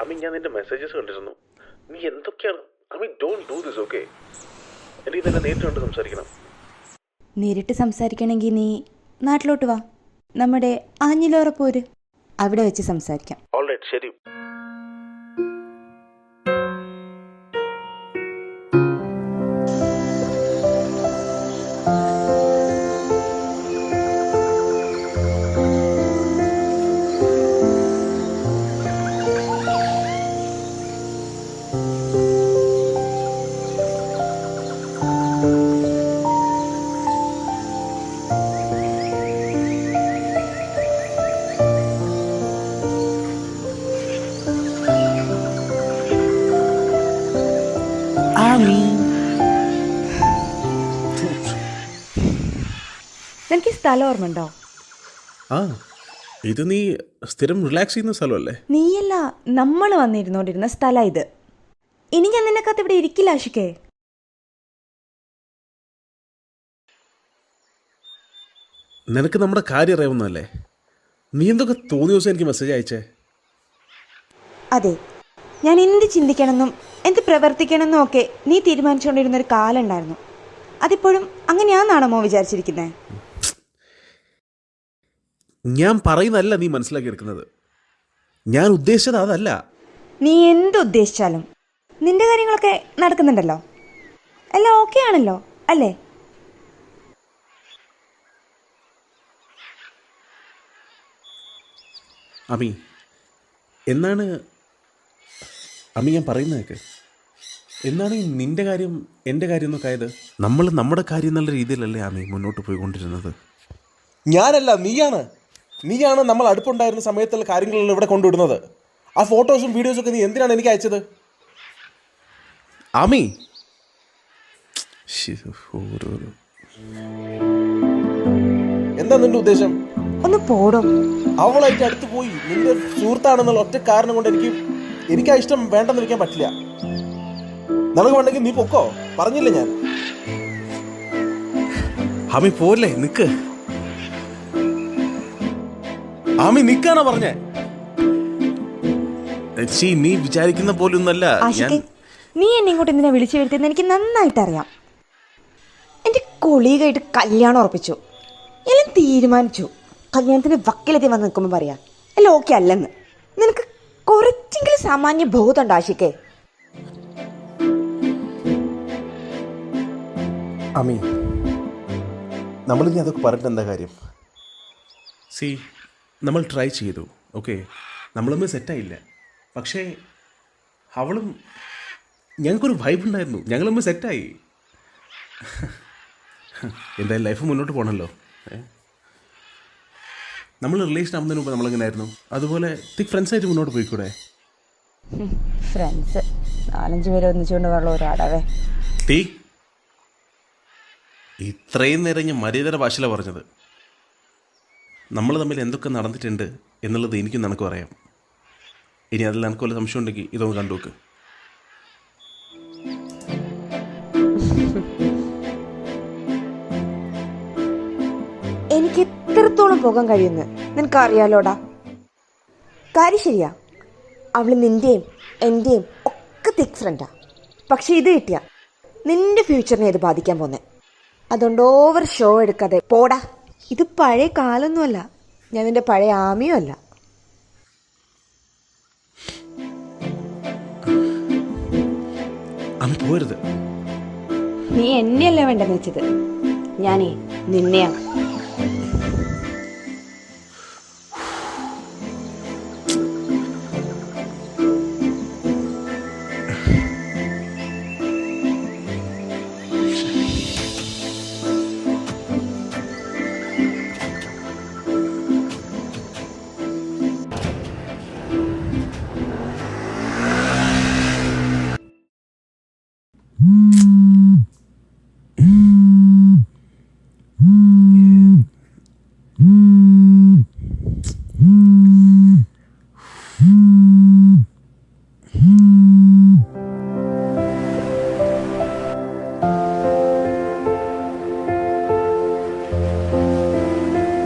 അമ്മി ഞാൻ നിന്റെ മെസ്സേജസ് കണ്ടിരുന്നു. നീ എന്തൊക്കെയാണ് അമ്മി? Don't do this, okay? എനിക്ക് തന്നെ നേരിട്ട് കണ്ട് സംസാരിക്കണം. നേരിട്ട് സംസാരിക്കണമെങ്കിൽ നീ നാട്ടിലോട്ട് വാ, നമ്മുടെ ആഞ്ഞിലോറപ്പോര്, അവിടെ വെച്ച് സംസാരിക്കാം. ഓൾറൈറ്റ്, ശരി. നിനക്ക് ഈ സ്ഥലം ഓർമ്മയുണ്ടോ? ആ, ഇത് നീ സ്ഥിരം റിലാക്സ് ചെയ്യുന്ന സ്ഥലമല്ലേ? നീയല്ല, നമ്മൾ വന്നിരുന്നോണ്ടിരുന്ന സ്ഥലം ഇത്. ഇനി ഞാൻ നിന്നെക്കകത്ത് ഇവിടെ ഇരിക്കില്ല ആഷിക്കേ. നിനക്ക് നമ്മുടെ കാര്യം അറിയാവുന്നതല്ലേ? നീ എന്തൊക്കെ തോന്നിയ ദിവസം എനിക്ക് മെസ്സേജ് അയച്ചേ? അതെ, ഞാൻ എന്ത് ചിന്തിക്കണമെന്നും എന്ത് പ്രവർത്തിക്കണമെന്നും ഒക്കെ നീ തീരുമാനിച്ചുകൊണ്ടിരുന്നൊരു കാലം ഉണ്ടായിരുന്നു. അതിപ്പോഴും അങ്ങനെയാണെന്നാണോ വിചാരിച്ചിരിക്കുന്നത്? ഞാൻ പറയുന്നതല്ല നീ മനസ്സിലാക്കി എടുക്കുന്നത്. ഞാൻ ഉദ്ദേശിച്ചത് അതല്ല. നീ എന്തുദ്ദേശിച്ചാലും നിന്റെ കാര്യങ്ങളൊക്കെ നടക്കുന്നുണ്ടല്ലോ, എല്ലാം ഓക്കെ ആണല്ലോ അല്ലേ? അമ്മി, എന്നാണ് അമ്മി ഞാൻ പറയുന്നതൊക്കെ? എന്നാണ് നിന്റെ കാര്യം എൻ്റെ കാര്യം എന്നൊക്കെ ആയത്? നമ്മൾ നമ്മുടെ കാര്യം എന്നുള്ള രീതിയിലല്ലേ അമ്മി മുന്നോട്ട് പോയിക്കൊണ്ടിരുന്നത്? ഞാനല്ല, നീയാണ് നമ്മൾ അടുപ്പുണ്ടായിരുന്ന സമയത്തുള്ള കാര്യങ്ങളെല്ലാം ഇവിടെ കൊണ്ടുവിടുന്നത്. ആ ഫോട്ടോസും വീഡിയോസൊക്കെ നീ എന്തിനാണ് എനിക്ക് അയച്ചത്? അമ്മി, എന്താ നിന്റെ ഉദ്ദേശം? ഒന്ന് പോടോ. അവളായിട്ട് അടുത്ത് പോയി നിന്റെ സുഹൃത്താണെന്നുള്ള ഒറ്റ കാരണം കൊണ്ട് എനിക്ക് ആ ഇഷ്ടം വേണ്ടെന്ന് വെക്കാൻ പറ്റില്ല. നിനക്ക് വേണ്ടെങ്കിൽ നീ പൊക്കോ, പറഞ്ഞില്ലേ ഞാൻ? അമ്മി പോലെ നിക്ക്. ആമി നിക്കാനാ പറഞ്ഞേ? നീ വിചാരിക്കുന്ന പോലൊന്നല്ല. നീ എന്നെ ഇങ്ങോട്ട് എന്തിനാ വിളിച്ചു വരുത്തിയെന്ന് എനിക്ക് നന്നായിട്ട് അറിയാം. എന്റെ കൊളീഗായിട്ട് കല്യാണം ഉറപ്പിച്ചു, എല്ലാം തീരുമാനിച്ചു. കല്യാണത്തിന് വക്കിലെത്തി വന്ന് നിൽക്കുമ്പോൾ പറയാ എല്ലാം ഓക്കെ അല്ലെന്ന്. നിനക്ക് കുറച്ചെങ്കിലും സാമാന്യ ബോധമുണ്ടോ ആഷിക്കേ? അമ്മി, നമ്മളിനി അതൊക്കെ പറഞ്ഞിട്ട് എന്താ കാര്യം? നമ്മൾ ട്രൈ ചെയ്തു, ഓക്കെ, നമ്മളൊന്നും സെറ്റായില്ല. പക്ഷേ അവളും ഞങ്ങൾക്കൊരു വൈബ് ഉണ്ടായിരുന്നു, ഞങ്ങളൊന്നും സെറ്റായി. എന്തായാലും ലൈഫ് മുന്നോട്ട് പോകണമല്ലോ. നമ്മൾ റിലേഷൻ ആവുന്നതിന് മുമ്പ് നമ്മളിങ്ങനെയായിരുന്നു, അതുപോലെ തിക് ഫ്രണ്ട്സായിട്ട് മുന്നോട്ട് പോയിക്കൂടെ? ഫ്രണ്ട്സ് 4-5 പേരെ ഒന്നിച്ചുകൊണ്ട് വെള്ളം ഒരാടവേ. ഇത്രയും നേരം ഞാൻ മര്യാദയുടെ ഭാഷയിലാണ് പറഞ്ഞത്. നമ്മൾ തമ്മിൽ എന്തൊക്കെ നടന്നിട്ടുണ്ട് എന്നുള്ളത് എനിക്കും നിനക്കും അറിയാം. ഇനി അതിൽ നിനക്ക് വല്ല സംശയം ഉണ്ടെങ്കിൽ ഇതൊന്ന് കണ്ടുവെക്ക്. എനിക്ക് എത്രത്തോളം പോകാൻ കഴിയുമെന്ന് നിനക്കറിയാലോടാ. കാര്യം ശരിയാ, അവള് നിന്റെയും എന്റെയും ഒക്കെ തിക് ഫ്രണ്ടാ. പക്ഷെ ഇത് കിട്ടിയ നിന്റെ ഫ്യൂച്ചറിനെ ഇത് ബാധിക്കാൻ പോന്നെ. അതുകൊണ്ട് ഓവർ ഷോ എടുക്കാതെ പോടാ. ഇത് പഴയ കാലമൊന്നുമല്ല, ഞാൻ നിന്റെ പഴയ ആമിയും അല്ല. പോരുത്. നീ എന്നെയല്ല വേണ്ടെന്ന് വെച്ചത്, ഞാനേ നിന്നെയാണ്.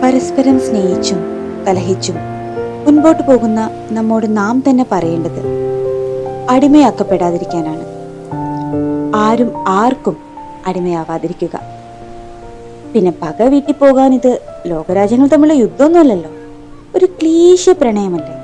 പരസ്പരം സ്നേഹിച്ചും കലഹിച്ചും മുൻപോട്ട് പോകുന്ന നമ്മോട് നാം തന്നെ പറയേണ്ടത് അടിമയാക്കപ്പെടാതിരിക്കാനാണ്. ആരും ആർക്കും അടിമയാവാതിരിക്കുക. പിന്നെ പക വീട്ടിൽ പോകാൻ ഇത് ലോകരാജ്യങ്ങൾ തമ്മിലുള്ള യുദ്ധമൊന്നുമല്ലല്ലോ, ഒരു ക്ലീശ പ്രണയമല്ലേ.